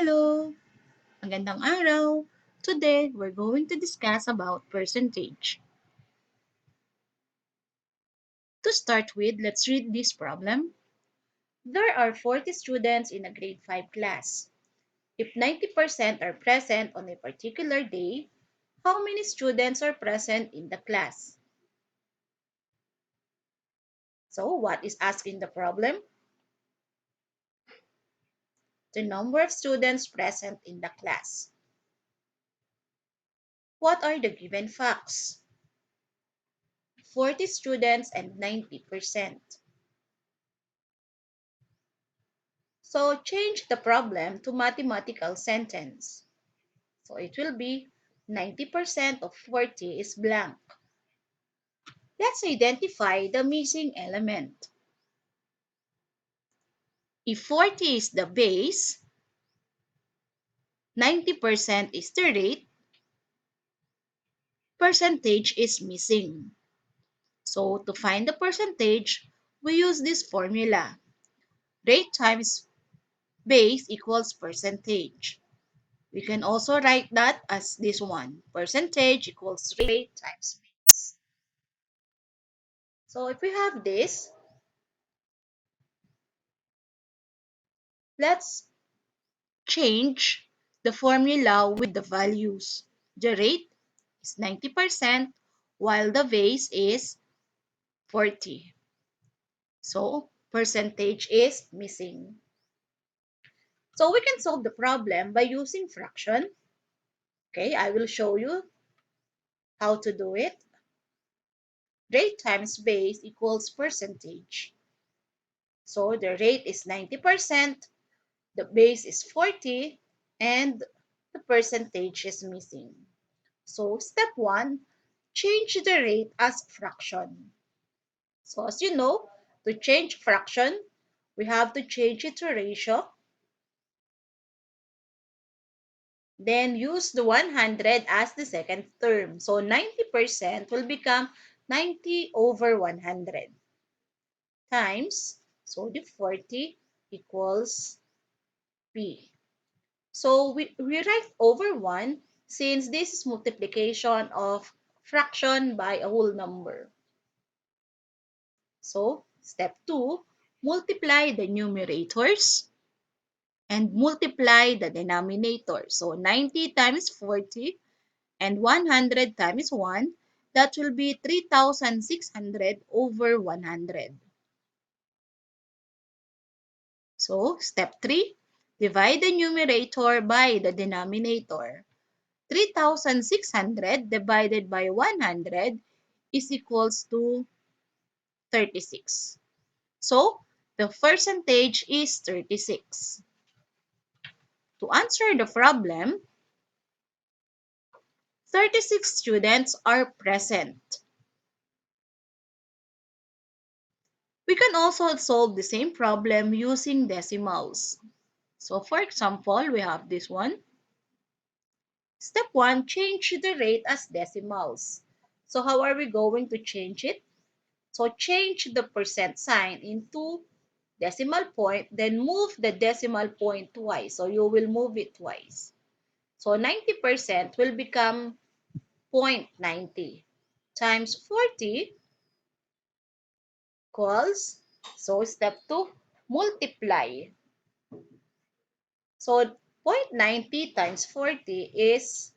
Hello! Magandang araw! Today, we're going to discuss about percentage. To start with, let's read this problem. There are 40 students in a grade 5 class. If 90% are present on a particular day, how many students are present in the class? So, what is asked in the problem? The number of students present in the class. What are the given facts? 40 students and 90%. So change the problem to mathematical sentence. So it will be 90% of 40 is blank. Let's identify the missing element. If 40 is the base, 90% is the rate, percentage is missing. So to find the percentage, we use this formula. Rate times base equals percentage. We can also write that as this one. Percentage equals rate times base. So if we have this, let's change the formula with the values. The rate is 90% while the base is 40. So percentage is missing. So we can solve the problem by using fraction. Okay, I will show you how to do it. Rate times base equals percentage. So the rate is 90%, the base is 40, and the percentage is missing. So step 1, change the rate as fraction. So as you know, to change fraction, we have to change it to ratio. Then use the 100 as the second term. So 90% will become 90 over 100 times, so the 40 equals P. So we write over 1 since this is multiplication of fraction by a whole number. So step 2, multiply the numerators and multiply the denominator. So 90 times 40 and 100 times 1, that will be 3,600 over 100. So step 3, divide the numerator by the denominator. 3,600 divided by 100 is equals to 36. So, the percentage is 36. To answer the problem, 36 students are present. We can also solve the same problem using decimals. So, for example, we have this one. Step 1, change the rate as decimals. So, how are we going to change it? So, change the percent sign into decimal point, then move the decimal point twice. So you will move it twice. So 90% will become 0.90 times 40 equals, so step 2, multiply. So 0.90 times 40 is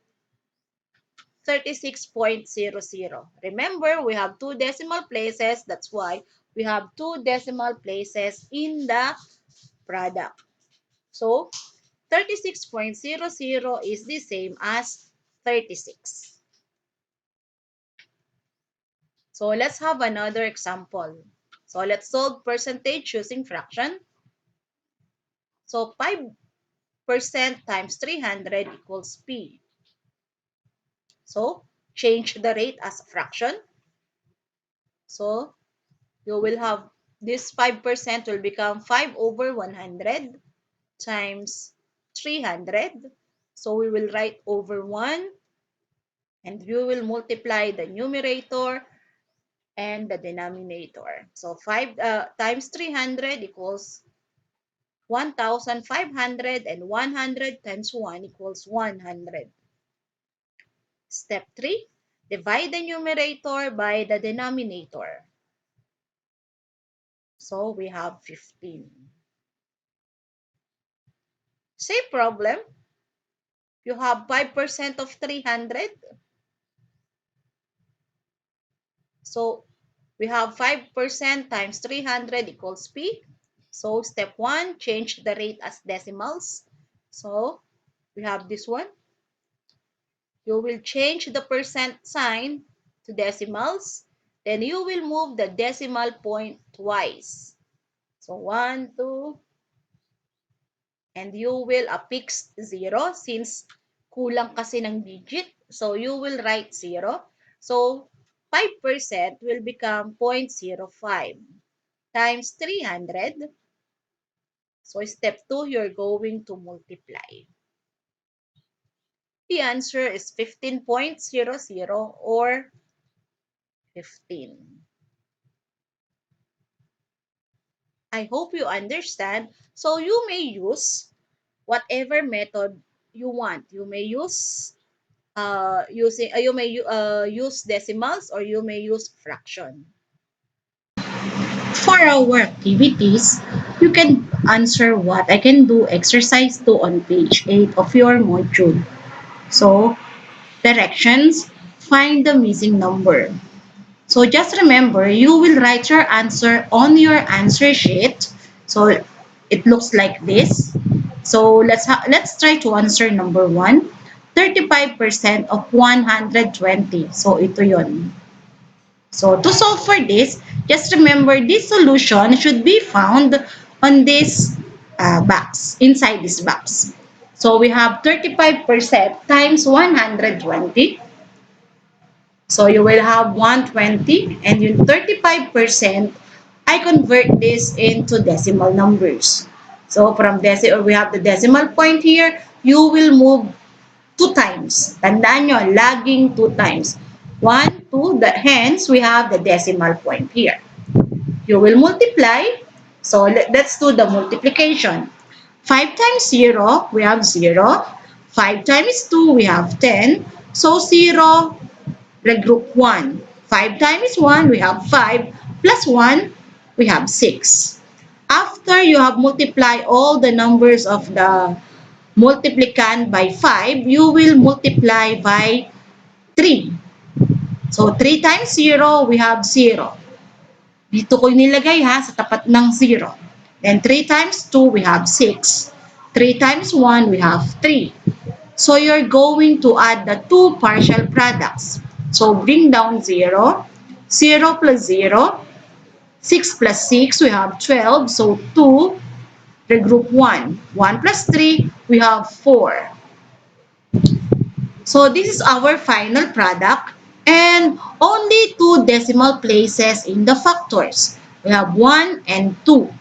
36.00. Remember, we have two decimal places. That's why we have two decimal places in the product. So 36.00 is the same as 36. So let's have another example. So let's solve percentage using fraction. So 5% times 300 equals P. So change the rate as a fraction. So you will have this 5% will become 5 over 100 times 300. So we will write over 1 and we will multiply the numerator and the denominator. So 5 times 300 equals 1,500 and 100 times 1 equals 100. Step 3, divide the numerator by the denominator. So we have 15. Same problem. You have 5% of 300. So we have 5% times 300 equals P. So step 1, change the rate as decimals. So we have this one. You will change the percent sign to decimals. Then you will move the decimal point twice. So 1, 2, and you will affix 0 since kulang kasi ng digit. So you will write 0. So 5% will become 0.05 times 300. So step 2, you're going to multiply. The answer is 15.00 or 15. I hope you understand. So you may use whatever method you want. You may use use decimals or you may use fraction. For our activities, you can answer what I can do exercise 2 on page 8 of your module. So, directions, find the missing number. So just remember, you will write your answer on your answer sheet. So it looks like this. So let's try to answer number 1. 35% of 120. So ito 'yon. So to solve for this, just remember this solution should be found on this box, inside this box. So we have 35% times 120. So you will have 120 and yung 35%, I convert this into decimal numbers. So from decimal, we have the decimal point here, you will move 2 times. Tandaan nyo, laging 2 times. 1, 2, hence we have the decimal point here. You will multiply. So let's do the multiplication. 5 times 0, we have 0. 5 times 2, we have 10. So 0 regroup 1. 5 times 1, we have 5. Plus 1, we have 6. After you have multiplied all the numbers of the multiplicand by 5, you will multiply by 3. So 3 times 0, we have 0. Dito ko nilagay ha, sa tapat ng 0. Then 3 times 2, we have 6. 3 times 1, we have 3. So you're going to add the two partial products. So bring down 0. 0 plus 0. 6 plus 6, we have 12. So 2, regroup 1. 1 plus 3, we have 4. So this is our final product. And only two decimal places in the factors. We have 1 and 2.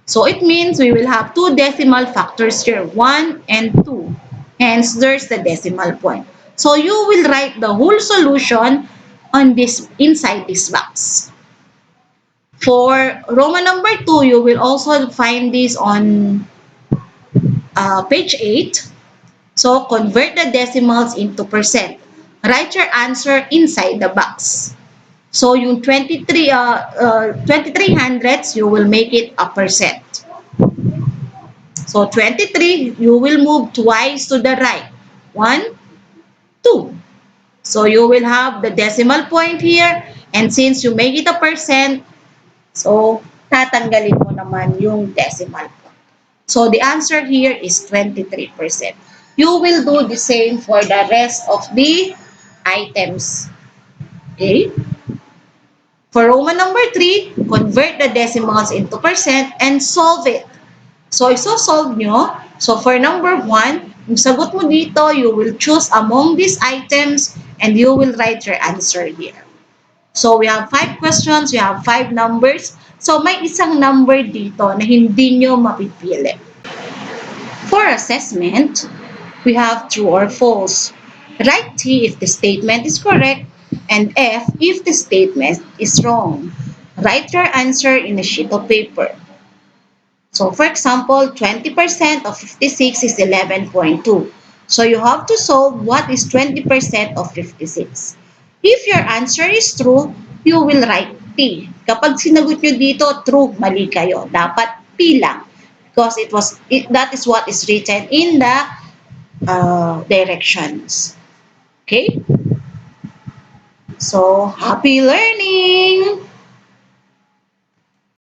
So it means we will have two decimal factors here, 1 and 2. Hence, there's the decimal point. So you will write the whole solution on this inside this box. For Roman number 2, you will also find this on page 8. So convert the decimals into percent. Write your answer inside the box. So yung 23 hundredths, you will make it a percent. So 23, you will move twice to the right. 1, 2. So you will have the decimal point here. And since you make it a percent, so tatanggalin mo naman yung decimal point. So the answer here is 23%. You will do the same for the rest of the items. Okay? For Roman number 3, convert the decimals into percent and solve it. So, iso-solve nyo. So, for number 1, yung sagot mo dito, you will choose among these items and you will write your answer here. So, we have 5 questions, we have 5 numbers. So, may isang number dito na hindi nyo mapipili. For assessment, we have true or false. Write T if the statement is correct and F if the statement is wrong. Write your answer in a sheet of paper. So for example, 20% of 56 is 11.2. So you have to solve what is 20% of 56. If your answer is true, you will write P. Kapag sinagot nyo dito, true, mali kayo. Dapat P lang. Because that is what is written in the directions. Okay? So, happy learning!